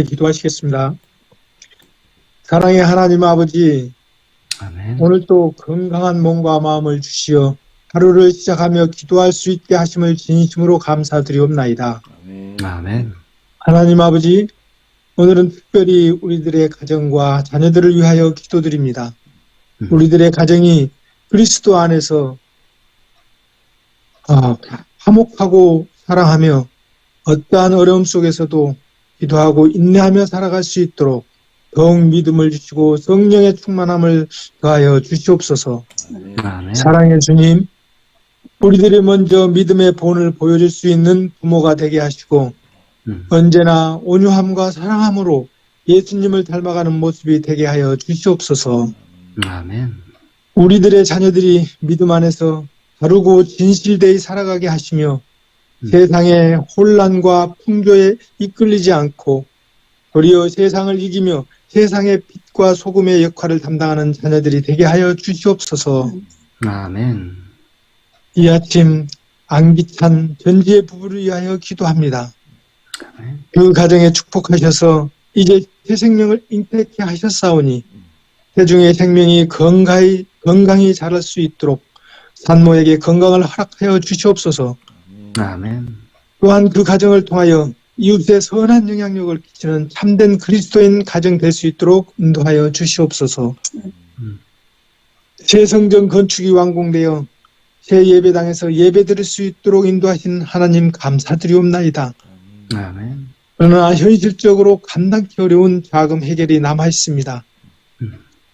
함께 기도하시겠습니다. 사랑의 하나님 아버지, 아멘. 오늘도 건강한 몸과 마음을 주시어 하루를 시작하며 기도할 수 있게 하심을 진심으로 감사드리옵나이다. 아멘. 하나님 아버지, 오늘은 특별히 우리들의 가정과 자녀들을 위하여 기도드립니다. 우리들의 가정이 그리스도 안에서 화목하고 사랑하며 어떠한 어려움 속에서도 기도하고 인내하며 살아갈 수 있도록 더욱 믿음을 주시고 성령의 충만함을 더하여 주시옵소서. 아멘. 사랑의 주님, 우리들이 먼저 믿음의 본을 보여줄 수 있는 부모가 되게 하시고 언제나 온유함과 사랑함으로 예수님을 닮아가는 모습이 되게 하여 주시옵소서. 아멘. 우리들의 자녀들이 믿음 안에서 바르고 진실되이 살아가게 하시며 세상의 혼란과 풍조에 이끌리지 않고 도리어 세상을 이기며 세상의 빛과 소금의 역할을 담당하는 자녀들이 되게 하여 주시옵소서. 아멘. 이 아침 안기찬 전지의 부부를 위하여 기도합니다. 그 가정에 축복하셔서 이제 새 생명을 잉태케 하셨사오니 태중의 생명이 건강히 자랄 수 있도록 산모에게 건강을 허락하여 주시옵소서. 아멘. 또한 그 가정을 통하여 이웃에 선한 영향력을 끼치는 참된 그리스도인 가정 될 수 있도록 인도하여 주시옵소서. 새 성전 건축이 완공되어 새 예배당에서 예배드릴 수 있도록 인도하신 하나님 감사드리옵나이다. 아멘. 그러나 현실적으로 감당하기 어려운 자금 해결이 남아 있습니다.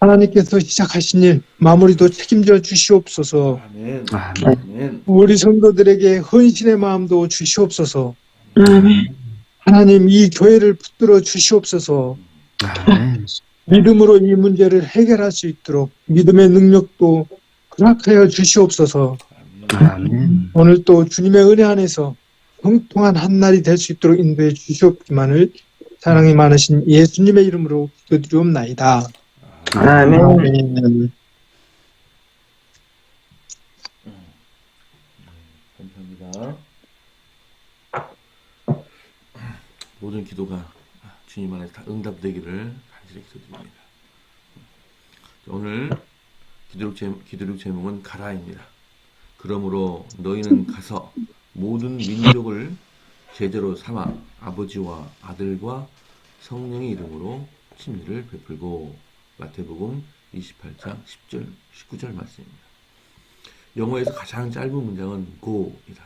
하나님께서 시작하신 일 마무리도 책임져 주시옵소서. 아멘. 아멘. 우리 성도들에게 헌신의 마음도 주시옵소서. 아멘. 하나님 이 교회를 붙들어 주시옵소서. 아멘. 믿음으로 이 문제를 해결할 수 있도록 믿음의 능력도 허락하여 주시옵소서. 아멘. 오늘 또 주님의 은혜 안에서 형통한 한날이 될 수 있도록 인도해 주시옵기만을 사랑이 많으신 예수님의 이름으로 기도드리옵나이다. 아멘. 아멘. 감사합니다. 모든 기도가 주님 안에서 다 응답되기를 간절히 기도드립니다. 오늘 기도록 제목은 가라입니다. 그러므로 너희는 가서 모든 민족을 제자로 삼아 아버지와 아들과 성령의 이름으로 침례를 베풀고. 마태복음 28장 10절 19절 말씀입니다. 영어에서 가장 짧은 문장은 go이다.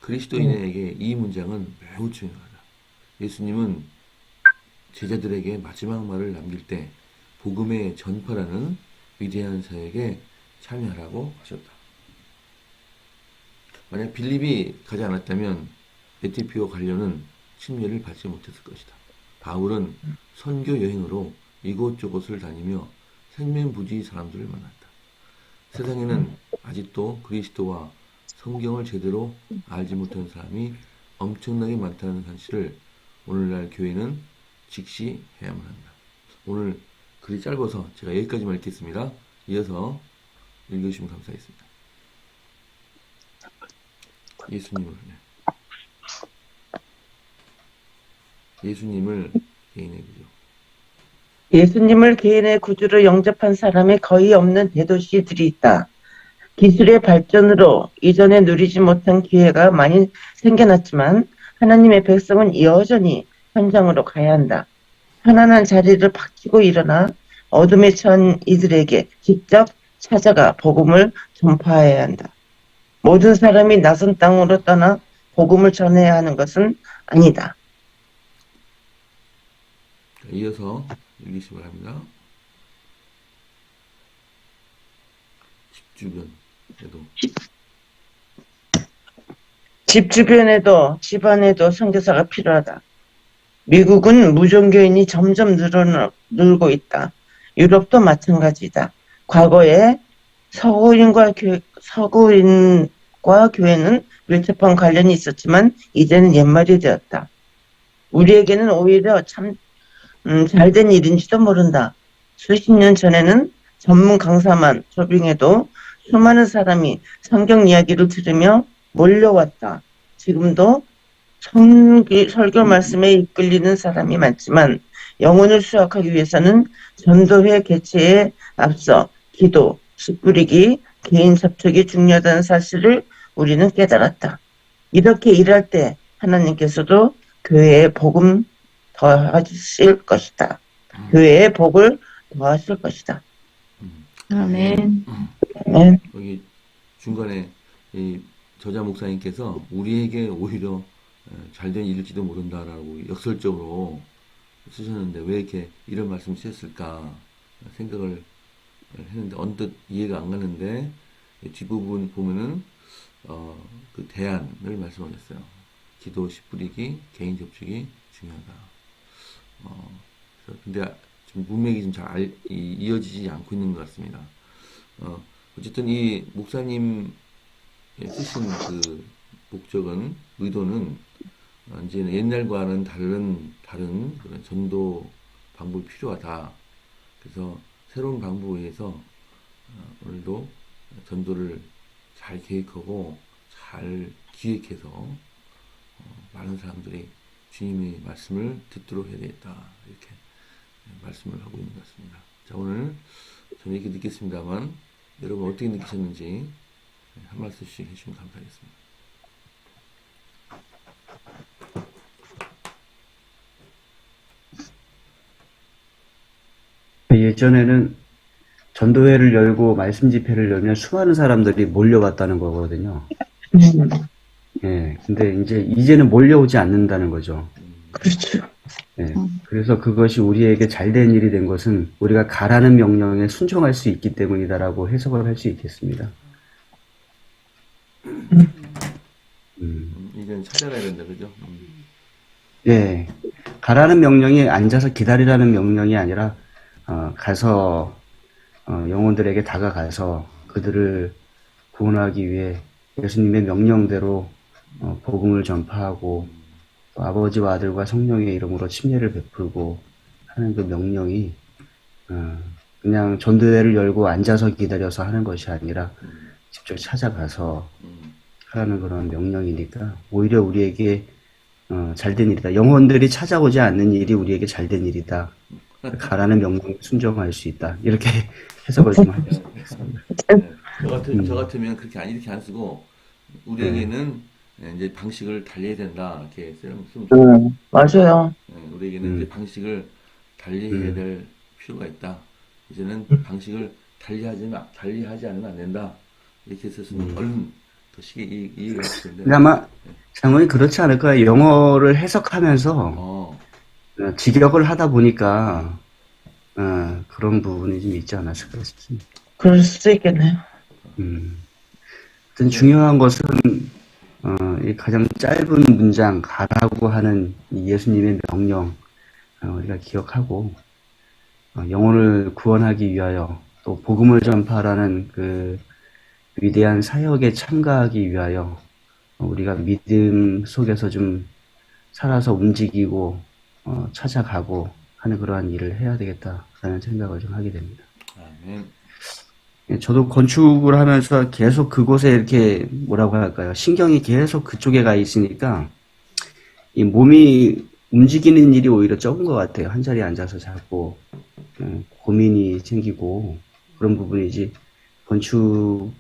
그리스도인에게 이 문장은 매우 중요하다. 예수님은 제자들에게 마지막 말을 남길 때 복음의 전파라는 위대한 사역에 참여하라고 하셨다. 만약 빌립이 가지 않았다면 에티오피아 관료는 침례를 받지 못했을 것이다. 바울은 선교 여행으로 이곳저곳을 다니며 생명부지 사람들을 만났다. 세상에는 아직도 그리스도와 성경을 제대로 알지 못하는 사람이 엄청나게 많다는 사실을 오늘날 교회는 직시해야만 한다. 오늘 글이 짧아서 제가 여기까지만 읽겠습니다. 이어서 읽으시면 감사하겠습니다. 예수님을 개인의 구주. 예수님을 개인의 구주로 영접한 사람이 거의 없는 대도시들이 있다. 기술의 발전으로 이전에 누리지 못한 기회가 많이 생겨났지만 하나님의 백성은 여전히 현장으로 가야 한다. 편안한 자리를 박히고 일어나 어둠에 처한 이들에게 직접 찾아가 복음을 전파해야 한다. 모든 사람이 낯선 땅으로 떠나 복음을 전해야 하는 것은 아니다. 이어서 읽으시기 바랍니다. 집 주변에도 집안에도 선교사가 필요하다. 미국은 무종교인이 점점 늘고 있다. 유럽도 마찬가지다. 과거에 서구인과 교회는 밀접한 관련이 있었지만 이제는 옛말이 되었다. 우리에게는 오히려 참 잘된 일인지도 모른다. 수십 년 전에는 전문 강사만 초빙해도 수많은 사람이 성경 이야기를 들으며 몰려왔다. 지금도 설교 말씀에 이끌리는 사람이 많지만 영혼을 수확하기 위해서는 전도회 개최에 앞서 기도, 씨 뿌리기, 개인 접촉이 중요하다는 사실을 우리는 깨달았다. 이렇게 일할 때 하나님께서도 교회에 복음 더하실 것이다. 교회에 복을 더하실 것이다. 아멘. 아멘. 여기 중간에 이 저자 목사님께서 우리에게 오히려 잘된 일일지도 모른다라고 역설적으로 쓰셨는데 왜 이렇게 이런 말씀을 쓰셨을까 생각을 했는데 언뜻 이해가 안 가는데 뒷부분 보면은 그 대안을 말씀하셨어요. 기도, 씨 뿌리기, 개인 접촉이 중요하다. 근데 좀 문맥이 좀 잘 이어지지 않고 있는 것 같습니다. 어쨌든 이 목사님 쓰신 그 목적은, 의도는 이제 옛날과는 다른 그런 전도 방법이 필요하다. 그래서 새로운 방법에 의해서 오늘도 전도를 잘 계획하고 잘 기획해서 많은 사람들이 주님의 말씀을 듣도록 해야 되겠다. 이렇게 말씀을 하고 있는 것 같습니다. 자, 오늘 저는 이렇게 느꼈습니다만 여러분 어떻게 느끼셨는지 한 말씀씩 해주시면 감사하겠습니다. 예전에는 전도회를 열고 말씀 집회를 열면 수많은 사람들이 몰려왔다는 거거든요. 예, 근데 이제는 몰려오지 않는다는 거죠. 그렇죠. 예, 그래서 그것이 우리에게 잘된 일이 된 것은 우리가 가라는 명령에 순종할 수 있기 때문이다라고 해석을 할 수 있겠습니다. 이제는 찾아가야 된다, 그죠? 예, 가라는 명령이 앉아서 기다리라는 명령이 아니라 가서 영혼들에게 다가가서 그들을 구원하기 위해 예수님의 명령대로 복음을 전파하고 또 아버지와 아들과 성령의 이름으로 침례를 베풀고 하는 그 명령이 그냥 전도회를 열고 앉아서 기다려서 하는 것이 아니라 직접 찾아가서 하라는 그런 명령이니까 오히려 우리에게 잘된 일이다. 영혼들이 찾아오지 않는 일이 우리에게 잘된 일이다. 가라는 명령에 순종할 수 있다. 이렇게 해석을 좀 하겠습니다. 저 같으면 그렇게 이렇게 안 쓰고 우리에게는 이제 방식을 달리해야 된다. 이렇게 쓰면 좋겠어요. 맞아요. 우리에게는 이제 방식을 달리해야 될 필요가 있다. 이제는 방식을 달리하지 않으면 안 된다. 이렇게 썼으면 얼른 더 쉽게 이해가 될 텐데. 근데 아마 장모님 그렇지 않을까요? 영어를 해석하면서 직역을 하다 보니까 그런 부분이 좀 있지 않았을까 싶습니다. 그럴 수도 있겠네요. 하여튼 중요한 것은 이 가장 짧은 문장 가라고 하는 이 예수님의 명령 우리가 기억하고 영혼을 구원하기 위하여 또 복음을 전파하라는 그 위대한 사역에 참가하기 위하여 우리가 믿음 속에서 좀 살아서 움직이고 찾아가고 하는 그러한 일을 해야 되겠다라는 생각을 좀 하게 됩니다. 아멘. 저도 건축을 하면서 계속 그곳에 이렇게 뭐라고 할까요? 신경이 계속 그쪽에 가 있으니까 이 몸이 움직이는 일이 오히려 적은 것 같아요. 한 자리에 앉아서 자꾸 고민이 생기고 그런 부분이지 건축을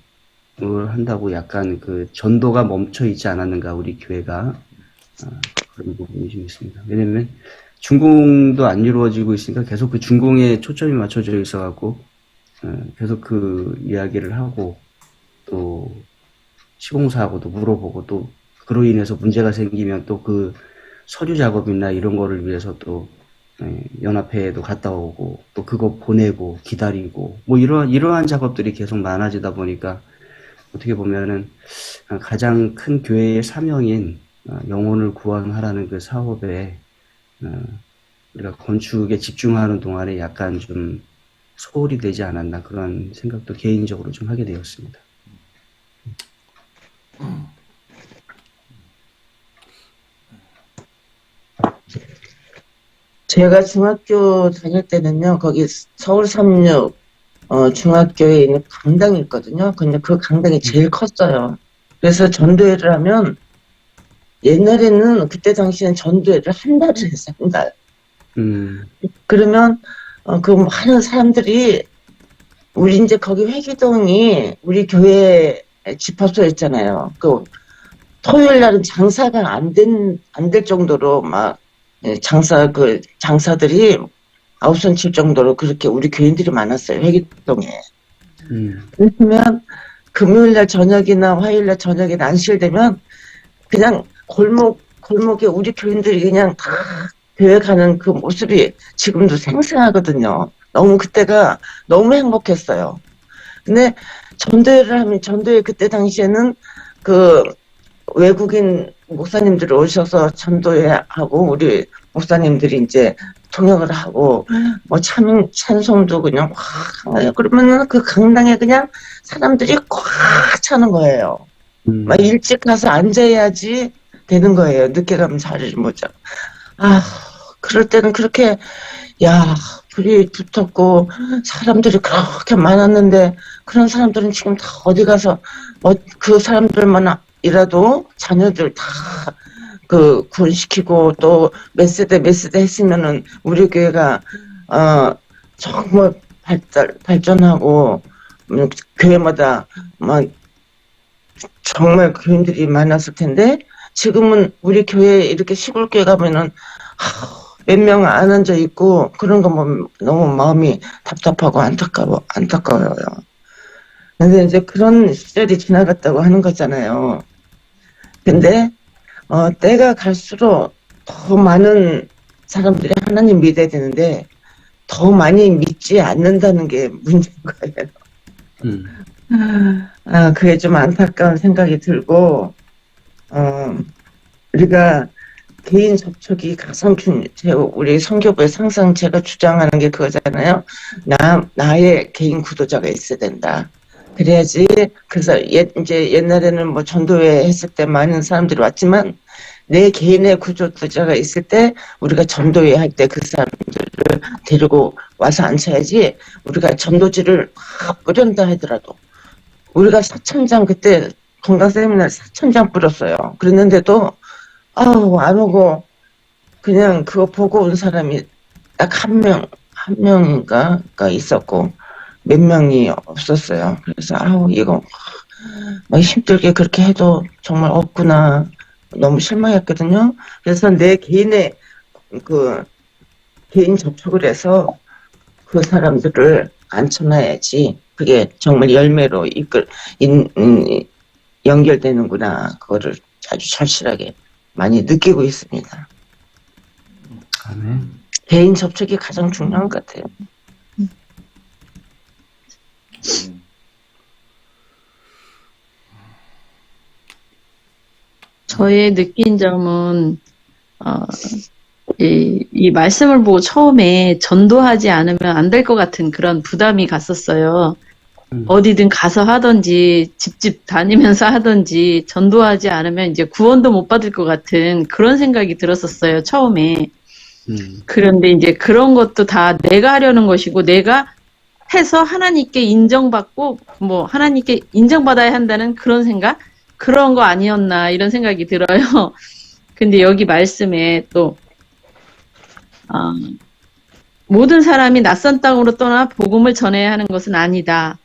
한다고 약간 그 전도가 멈춰 있지 않았는가 우리 교회가 그런 부분이 좀 있습니다. 왜냐면 준공도 안 이루어지고 있으니까 계속 그 준공에 초점이 맞춰져 있어갖고 계속 그 이야기를 하고 또 시공사하고도 물어보고 또 그로 인해서 문제가 생기면 또 그 서류 작업이나 이런 거를 위해서 또 연합회에도 갔다 오고 또 그거 보내고 기다리고 뭐 이러한 작업들이 계속 많아지다 보니까 어떻게 보면은 가장 큰 교회의 사명인 영혼을 구원하라는 그 사업에 우리가 건축에 집중하는 동안에 약간 좀 소홀히 되지 않았나 그런 생각도 개인적으로 좀 하게 되었습니다. 제가 중학교 다닐 때는요, 거기 서울 36 중학교에 있는 강당이 있거든요. 근데 그 강당이 제일 컸어요. 그래서 전도회를 하면 옛날에는 그때 당시엔 전도회를 한 달을 했어요, 한 달. 음, 그러면 그 많은 사람들이 우리 이제 거기 회기동이 우리 교회 집합소였잖아요. 그 토요일 날은 장사가 안 될 정도로 막 장사들이 아우성 칠 정도로 그렇게 우리 교인들이 많았어요, 회기동에. 그러면 금요일 날 저녁이나 화요일 날 저녁에 안식되면 그냥 골목에 우리 교인들이 그냥 다 교회 가는 그 모습이 지금도 생생하거든요. 너무 그때가 너무 행복했어요. 근데 전도회 그때 당시에는 그 외국인 목사님들이 오셔서 전도회하고 우리 목사님들이 이제 통역을 하고 뭐 찬송도 그냥 확 하요. 그러면은 그 강당에 그냥 사람들이 꽉 차는 거예요. 막 일찍 가서 앉아야지 되는 거예요. 늦게 가면 자리를 못 잡아. 그럴 때는 그렇게, 불이 붙었고, 사람들이 그렇게 많았는데, 그런 사람들은 지금 다 어디 가서, 그 사람들만이라도 자녀들 다, 구원시키고, 또, 몇 세대 했으면은, 우리 교회가, 정말 발전하고, 교회마다, 막, 정말 교인들이 많았을 텐데, 지금은 우리 교회 이렇게 시골 교회 가면은 몇 명 안 앉아 있고 그런 거 보면 너무 마음이 답답하고 안타까워요. 근데 이제 그런 시절이 지나갔다고 하는 거잖아요. 근데 때가 갈수록 더 많은 사람들이 하나님 믿어야 되는데 더 많이 믿지 않는다는 게 문제인 거예요. 그게 좀 안타까운 생각이 들고, 우리가 개인 접촉이 가장 우리 선교부에서 항상 제가 주장하는 게 그거잖아요. 나의 개인 구도자가 있어야 된다. 그래야지, 그래서 이제 옛날에는 뭐 전도회 했을 때 많은 사람들이 왔지만, 내 개인의 구조자가 있을 때, 우리가 전도회 할 때 그 사람들을 데리고 와서 앉혀야지, 우리가 전도지를 막 뿌린다 하더라도, 우리가 4,000장 그때 건강 세미나를 4,000장 뿌렸어요. 그랬는데도 안 오고 그냥 그거 보고 온 사람이 딱 한 명인가가 있었고 몇 명이 없었어요. 그래서 이거 막 힘들게 그렇게 해도 정말 없구나. 너무 실망했거든요. 그래서 내 개인의 개인 접촉을 해서 그 사람들을 앉혀놔야지 그게 정말 열매로 연결되는구나. 그거를 아주 절실하게 많이 느끼고 있습니다. 아멘. 개인 접촉이 가장 중요한 것 같아요. 저의 느낀 점은, 이 말씀을 보고 처음에 전도하지 않으면 안 될 것 같은 그런 부담이 갔었어요. 어디든 가서 하든지, 집집 다니면서 하든지, 전도하지 않으면 이제 구원도 못 받을 것 같은 그런 생각이 들었었어요, 처음에. 그런데 이제 그런 것도 다 내가 하려는 것이고, 내가 해서 하나님께 인정받고, 뭐, 하나님께 인정받아야 한다는 그런 생각? 그런 거 아니었나, 이런 생각이 들어요. 근데 여기 말씀에 또, 모든 사람이 낯선 땅으로 떠나 복음을 전해야 하는 것은 아니다.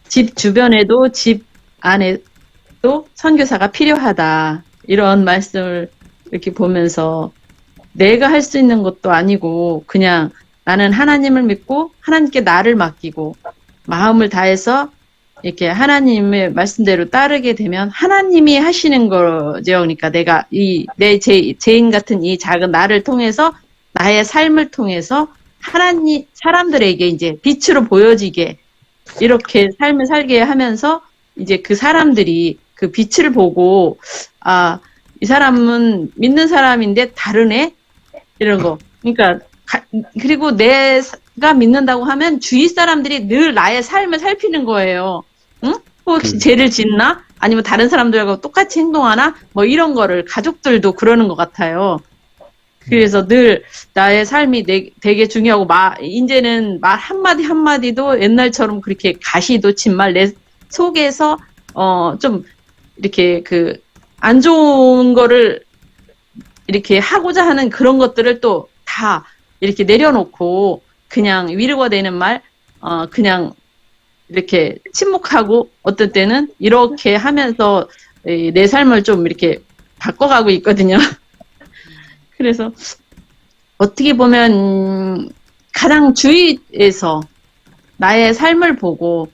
집 주변에도 집 안에도 선교사가 필요하다. 이런 말씀을 이렇게 보면서 내가 할 수 있는 것도 아니고 그냥 나는 하나님을 믿고 하나님께 나를 맡기고 마음을 다해서 이렇게 하나님의 말씀대로 따르게 되면 하나님이 하시는 거죠. 그러니까 내가 내 죄인 같은 이 작은 나를 통해서 나의 삶을 통해서 사람들에게 이제 빛으로 보여지게 이렇게 삶을 살게 하면서 이제 그 사람들이 그 빛을 보고 이 사람은 믿는 사람인데 다르네 이런 거. 그러니까 그리고 내가 믿는다고 하면 주위 사람들이 늘 나의 삶을 살피는 거예요. 응? 혹시 죄를 짓나? 아니면 다른 사람들하고 똑같이 행동하나? 뭐 이런 거를 가족들도 그러는 것 같아요. 그래서 늘 나의 삶이 되게 중요하고 이제는 말 한마디 한마디도 옛날처럼 그렇게 가시돋친 말 내 속에서 좀 이렇게 안 좋은 거를 이렇게 하고자 하는 그런 것들을 또 다 이렇게 내려놓고 그냥 위로가 되는 말, 그냥 이렇게 침묵하고 어떤 때는 이렇게 하면서 내 삶을 좀 이렇게 바꿔가고 있거든요. 그래서 어떻게 보면 가장 주위에서 나의 삶을 보고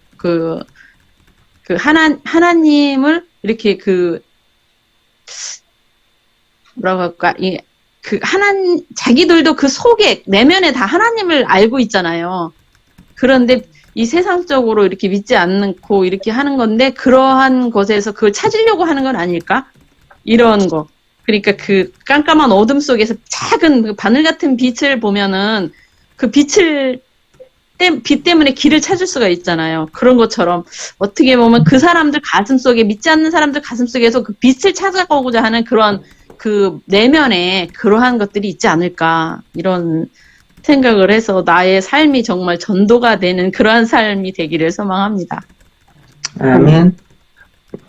하나님을 이렇게 뭐라고 할까, 자기들도 그 속에, 내면에 다 하나님을 알고 있잖아요. 그런데 이 세상적으로 이렇게 믿지 않고 이렇게 하는 건데, 그러한 것에서 그걸 찾으려고 하는 건 아닐까? 이런 거. 그러니까 그 깜깜한 어둠 속에서 작은 그 바늘 같은 빛을 보면은 그 빛 때문에 길을 찾을 수가 있잖아요. 그런 것처럼 어떻게 보면 그 사람들 가슴 속에, 믿지 않는 사람들 가슴 속에서 그 빛을 찾아가고자 하는 그런 그 내면에 그러한 것들이 있지 않을까, 이런 생각을 해서 나의 삶이 정말 전도가 되는 그러한 삶이 되기를 소망합니다. 아멘.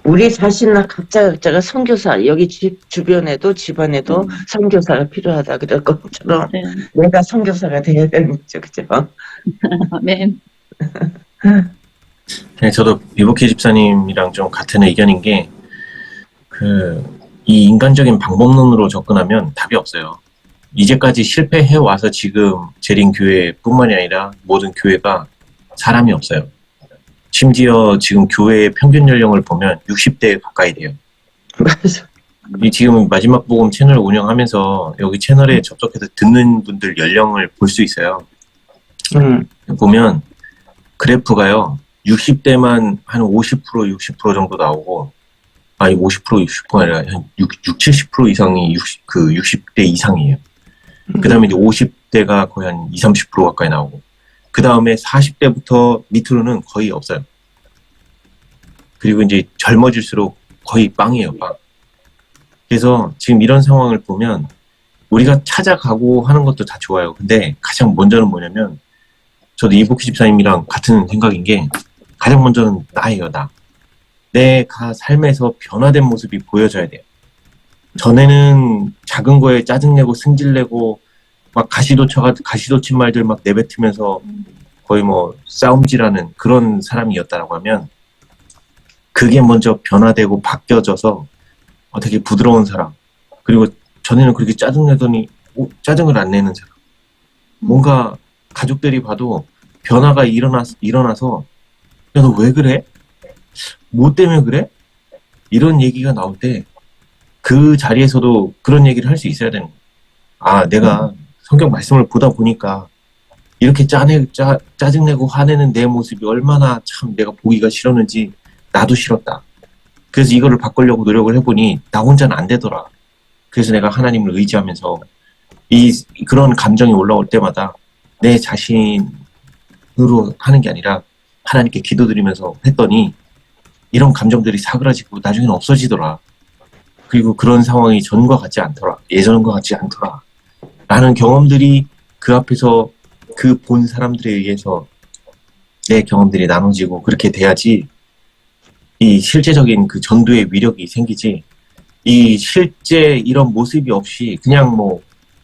우리 자신나 각자가 선교사, 여기 집 주변에도 집안에도 선교사가 필요하다 그럴 것처럼 네. 내가 선교사가 돼야 되는 거죠, 그죠? 아멘. 네, 저도 이복희 집사님이랑 좀 같은 의견인 게, 이 인간적인 방법론으로 접근하면 답이 없어요. 이제까지 실패해와서 지금 재림 교회뿐만이 아니라 모든 교회가 사람이 없어요. 심지어 지금 교회의 평균 연령을 보면 60대 가까이 돼요. 맞아. 이 지금 마지막 복음 채널 운영하면서 여기 채널에 접속해서 듣는 분들 연령을 볼 수 있어요. 보면 그래프가요, 60대만 한 50%, 60% 정도 나오고, 아니 50%, 60%가 아니라 한 70% 이상이 60대 이상이에요. 그 다음에 이제 50대가 거의 한 20, 30% 가까이 나오고, 그 다음에 40대부터 밑으로는 거의 없어요. 그리고 이제 젊어질수록 거의 빵이에요, 빵. 그래서 지금 이런 상황을 보면 우리가 찾아가고 하는 것도 다 좋아요. 근데 가장 먼저는 뭐냐면, 저도 이복희 집사님이랑 같은 생각인 게, 가장 먼저는 나예요, 나. 내 삶에서 변화된 모습이 보여져야 돼요. 전에는 작은 거에 짜증내고 승질내고 막 가시도친 말들 막 내뱉으면서 거의 뭐 싸움질하는 그런 사람이었다라고 하면, 그게 먼저 변화되고 바뀌어져서 되게 부드러운 사람, 그리고 전에는 그렇게 짜증내더니 짜증을 안 내는 사람, 뭔가 가족들이 봐도 변화가 일어나서 야, 너 왜 그래? 뭐 때문에 그래? 이런 얘기가 나올 때 그 자리에서도 그런 얘기를 할 수 있어야 되는 거예요. 아, 내가 성경 말씀을 보다 보니까 이렇게 짜증내고 화내는 내 모습이 얼마나 참 내가 보기가 싫었는지 나도 싫었다. 그래서 이거를 바꾸려고 노력을 해보니 나 혼자는 안 되더라. 그래서 내가 하나님을 의지하면서 그런 감정이 올라올 때마다 내 자신으로 하는 게 아니라 하나님께 기도드리면서 했더니 이런 감정들이 사그라지고 나중에는 없어지더라. 그리고 그런 상황이 전과 같지 않더라. 예전과 같지 않더라. 라는 경험들이 그 앞에서 그 본 사람들에 의해서 내 경험들이 나눠지고, 그렇게 돼야지 이 실제적인 그 전도의 위력이 생기지, 이 실제 이런 모습이 없이 그냥 뭐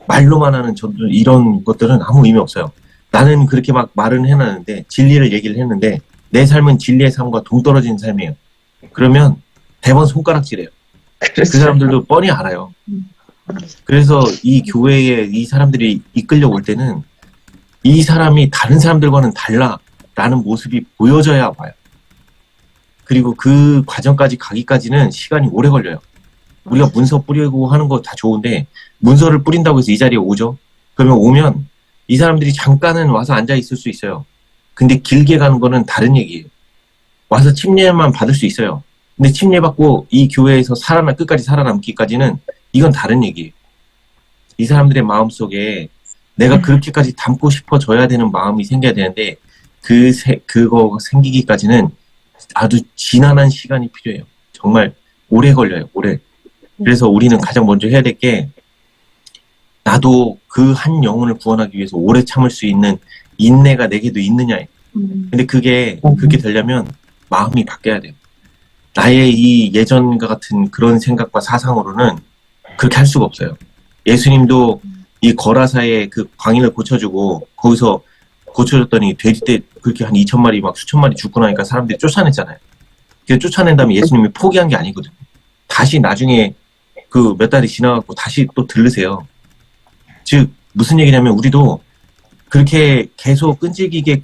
말로만 하는 전도, 이런 것들은 아무 의미 없어요. 나는 그렇게 막 말은 해놨는데, 진리를 얘기를 했는데 내 삶은 진리의 삶과 동떨어진 삶이에요. 그러면 대번 손가락질해요. 그 사람들도 뻔히 알아요. 그래서 이 교회에 이 사람들이 이끌려 올 때는 이 사람이 다른 사람들과는 달라라는 모습이 보여져야 와요. 그리고 그 과정까지 가기까지는 시간이 오래 걸려요. 우리가 문서 뿌리고 하는 거 다 좋은데, 문서를 뿌린다고 해서 이 자리에 오죠? 그러면 오면 이 사람들이 잠깐은 와서 앉아 있을 수 있어요. 근데 길게 가는 거는 다른 얘기예요. 와서 침례만 받을 수 있어요. 근데 침례 받고 이 교회에서 끝까지 살아남기까지는 이건 다른 얘기예요. 이 사람들의 마음속에 내가 그렇게까지 담고 싶어져야 되는 마음이 생겨야 되는데, 그거 생기기까지는 아주 지난한 시간이 필요해요. 정말 오래 걸려요, 오래. 그래서 우리는 가장 먼저 해야 될 게, 나도 그 한 영혼을 구원하기 위해서 오래 참을 수 있는 인내가 내게도 있느냐예요. 근데 그렇게 되려면 마음이 바뀌어야 돼요. 나의 이 예전과 같은 그런 생각과 사상으로는 그렇게 할 수가 없어요. 예수님도 이 거라사의 그 광인을 고쳐주고 거기서 고쳐줬더니 돼지떼 그렇게 한 2,000마리 막 수천 마리 죽고 나니까 사람들이 쫓아냈잖아요. 그래서 쫓아낸 다음에 예수님이 포기한 게 아니거든요. 다시 나중에 그 몇 달이 지나갖고 다시 또 들르세요. 즉 무슨 얘기냐면 우리도 그렇게 계속 끈질기게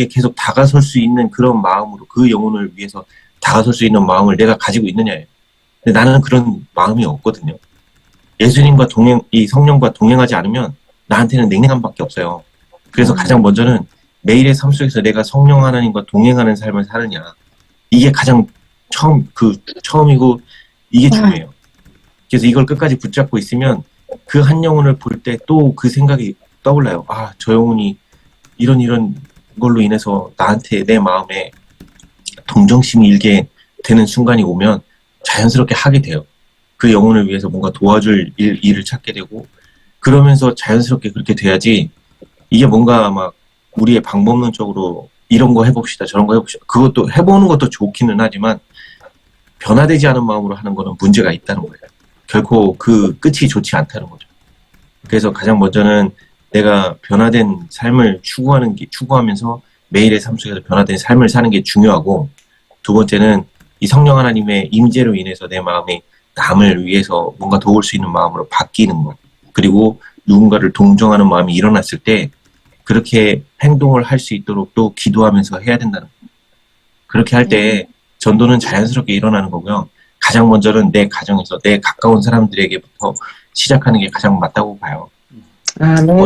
계속 다가설 수 있는 그런 마음으로 그 영혼을 위해서 다가설 수 있는 마음을 내가 가지고 있느냐예요. 근데 나는 그런 마음이 없거든요. 예수님과 이 성령과 동행하지 않으면 나한테는 냉랭함밖에 없어요. 그래서 가장 먼저는 매일의 삶 속에서 내가 성령 하나님과 동행하는 삶을 사느냐. 이게 가장 처음이고 이게 중요해요. 그래서 이걸 끝까지 붙잡고 있으면 그 한 영혼을 볼 때 또 그 생각이 떠올라요. 아, 저 영혼이 이런 걸로 인해서 나한테 내 마음에 동정심이 일게 되는 순간이 오면 자연스럽게 하게 돼요. 그 영혼을 위해서 뭔가 도와줄 일을 찾게 되고 그러면서 자연스럽게 그렇게 돼야지 이게 뭔가 막 우리의 방법론적으로 이런 거 해봅시다 저런 거 해봅시다 그것도 해보는 것도 좋기는 하지만 변화되지 않은 마음으로 하는 거는 문제가 있다는 거예요. 결코 그 끝이 좋지 않다는 거죠. 그래서 가장 먼저는 내가 변화된 삶을 추구하면서 매일의 삶 속에서 변화된 삶을 사는 게 중요하고 두 번째는 이 성령 하나님의 임재로 인해서 내 마음이 남을 위해서 뭔가 도울 수 있는 마음으로 바뀌는 것 그리고 누군가를 동정하는 마음이 일어났을 때 그렇게 행동을 할 수 있도록 또 기도하면서 해야 된다는 거예요. 그렇게 할 때 전도는 자연스럽게 일어나는 거고요. 가장 먼저는 내 가정에서 내 가까운 사람들에게부터 시작하는 게 가장 맞다고 봐요.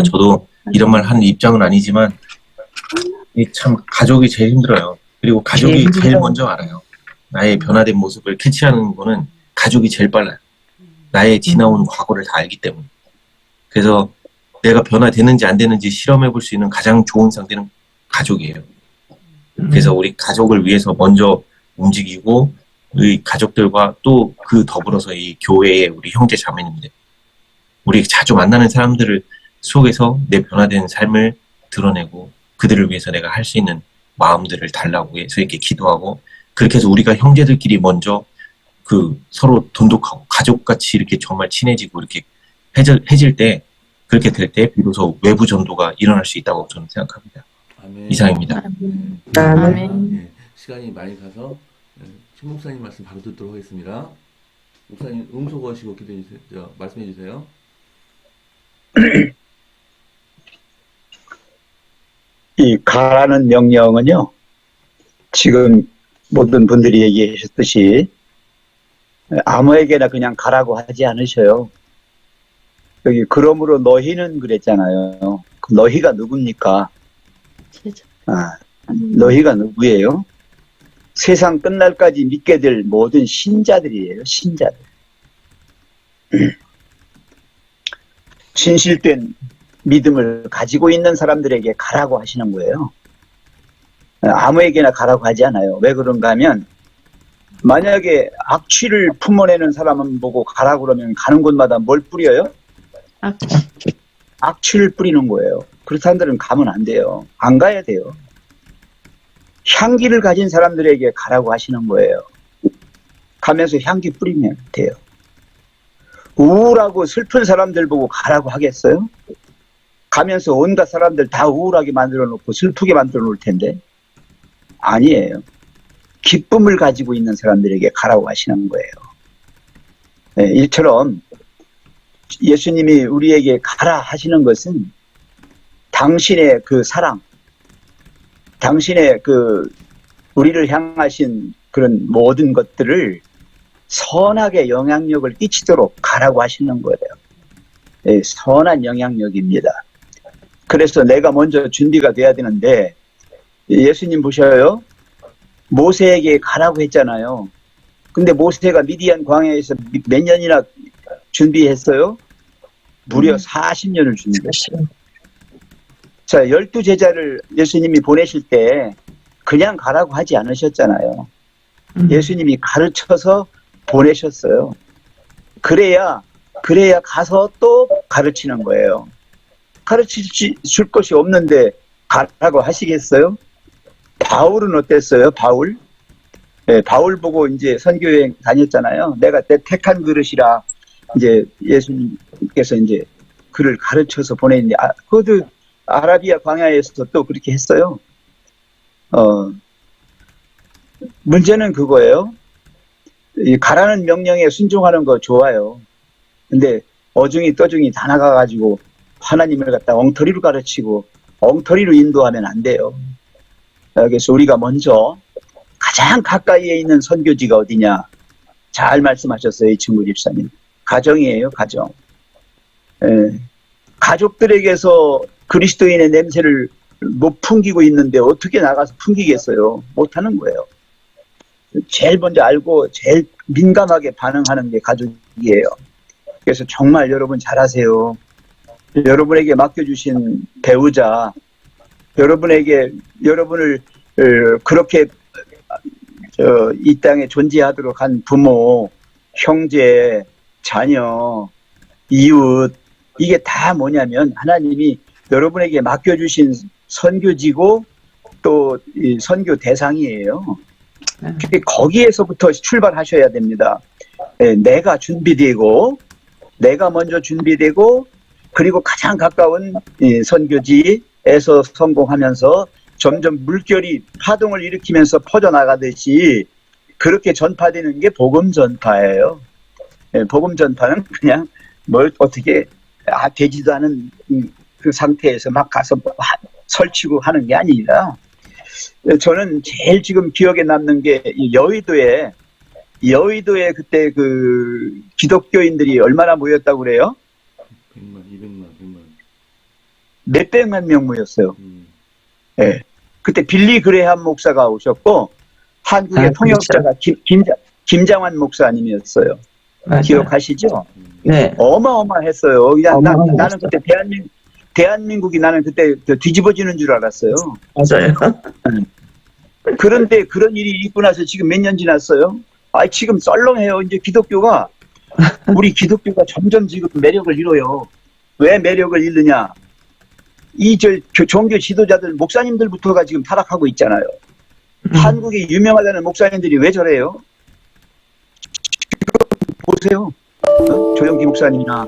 저도 이런 말 하는 입장은 아니지만 참 가족이 제일 힘들어요. 그리고 가족이 제일 먼저 알아요. 나의 변화된 모습을 캐치하는 거는 가족이 제일 빨라요. 나의 지나온 과거를 다 알기 때문에. 그래서 내가 변화되는지 안 되는지 실험해 볼 수 있는 가장 좋은 상대는 가족이에요. 그래서 우리 가족을 위해서 먼저 움직이고 우리 가족들과 또 그 더불어서 이 교회의 우리 형제 자매님들 우리 자주 만나는 사람들을 속에서 내 변화된 삶을 드러내고 그들을 위해서 내가 할 수 있는 마음들을 달라고 해서 이렇게 기도하고 그렇게 해서 우리가 형제들끼리 먼저 그 서로 돈독하고 가족같이 이렇게 정말 친해지고 이렇게 해질 때 그렇게 될 때 비로소 외부 전도가 일어날 수 있다고 저는 생각합니다. 아멘. 이상입니다. 아멘. 예, 시간이 많이 가서 최 목사님 말씀 바로 듣도록 하겠습니다. 목사님 음소거하시고 기도해 주세요. 말씀해 주세요. 이 가라는 명령은요, 지금 모든 분들이 얘기하셨듯이 아무에게나 그냥 가라고 하지 않으셔요. 여기 그러므로 너희는 그랬잖아요. 그 너희가 누굽니까? 너희가 누구예요? 세상 끝날까지 믿게 될 모든 신자들이에요. 신자들. 진실된 믿음을 가지고 있는 사람들에게 가라고 하시는 거예요. 아무에게나 가라고 하지 않아요. 왜 그런가 하면 만약에 악취를 품어내는 사람은 보고 가라고 그러면 가는 곳마다 뭘 뿌려요? 악취를 뿌리는 거예요. 그런 사람들은 가면 안 돼요. 안 가야 돼요. 향기를 가진 사람들에게 가라고 하시는 거예요. 가면서 향기 뿌리면 돼요. 우울하고 슬픈 사람들 보고 가라고 하겠어요? 가면서 온갖 사람들 다 우울하게 만들어 놓고 슬프게 만들어 놓을 텐데 아니에요. 기쁨을 가지고 있는 사람들에게 가라고 하시는 거예요. 네, 이처럼 예수님이 우리에게 가라 하시는 것은 당신의 그 사랑, 당신의 그 우리를 향하신 그런 모든 것들을 선하게 영향력을 끼치도록 가라고 하시는 거예요. 네, 선한 영향력입니다. 그래서 내가 먼저 준비가 돼야 되는데 예수님 보셔요. 모세에게 가라고 했잖아요. 근데 모세가 미디안 광야에서 몇 년이나 준비했어요? 무려 40년을 준비했어요. 자, 12제자를 예수님이 보내실 때 그냥 가라고 하지 않으셨잖아요. 예수님이 가르쳐서 보내셨어요. 그래야 가서 또 가르치는 거예요. 가르칠 것이 없는데 가라고 하시겠어요? 바울은 어땠어요? 바울? 네, 바울 보고 이제 선교여행 다녔잖아요. 내가 내 택한 그릇이라 이제 예수님께서 이제 그를 가르쳐서 보냈는데, 그것도 아라비아 광야에서 또 그렇게 했어요. 문제는 그거예요. 이 가라는 명령에 순종하는 거 좋아요. 근데 어중이 떠중이 다 나가가지고 하나님을 갖다 엉터리로 가르치고 엉터리로 인도하면 안 돼요. 그래서 우리가 먼저 가장 가까이에 있는 선교지가 어디냐? 잘 말씀하셨어요, 이 친구 집사님. 가정이에요, 가정. 가족들에게서 그리스도인의 냄새를 못 풍기고 있는데 어떻게 나가서 풍기겠어요? 못하는 거예요. 제일 먼저 알고 제일 민감하게 반응하는 게 가족이에요. 그래서 정말 여러분 잘하세요. 여러분에게 맡겨주신 배우자, 여러분을 그렇게 이 땅에 존재하도록 한 부모, 형제, 자녀, 이웃, 이게 다 뭐냐면 하나님이 여러분에게 맡겨주신 선교지고 또 이 선교 대상이에요. 거기에서부터 출발하셔야 됩니다. 내가 준비되고, 내가 먼저 준비되고, 그리고 가장 가까운 이 선교지에서 성공하면서 점점 물결이 파동을 일으키면서 퍼져나가듯이 그렇게 전파되는 게 복음 전파예요. 복음 전파는 그냥 뭘 어떻게 되지도 않은 그 상태에서 막 가서 설치고 하는 게 아니라, 저는 제일 지금 기억에 남는 게 여의도에 그때 그 기독교인들이 얼마나 모였다고 그래요? 100만, 200만, 100만. 몇백만 명 모였어요. 예. 그때 빌리 그레함 목사가 오셨고 한국의 통역자가 김장환 목사님이었어요. 맞아요. 기억하시죠? 네. 어마어마했어요. 그냥 나는 어마어마했어요. 그때 대한민국이 나는 그때 뒤집어지는 줄 알았어요. 맞아요. 그런데 그런 일이 있고 나서 지금 몇 년 지났어요? 지금 썰렁해요. 이제 우리 기독교가 점점 지금 매력을 잃어요. 왜 매력을 잃느냐? 종교 지도자들, 목사님들부터가 지금 타락하고 있잖아요. 한국이 유명하다는 목사님들이 왜 저래요? 보세요. 조영기 목사님이나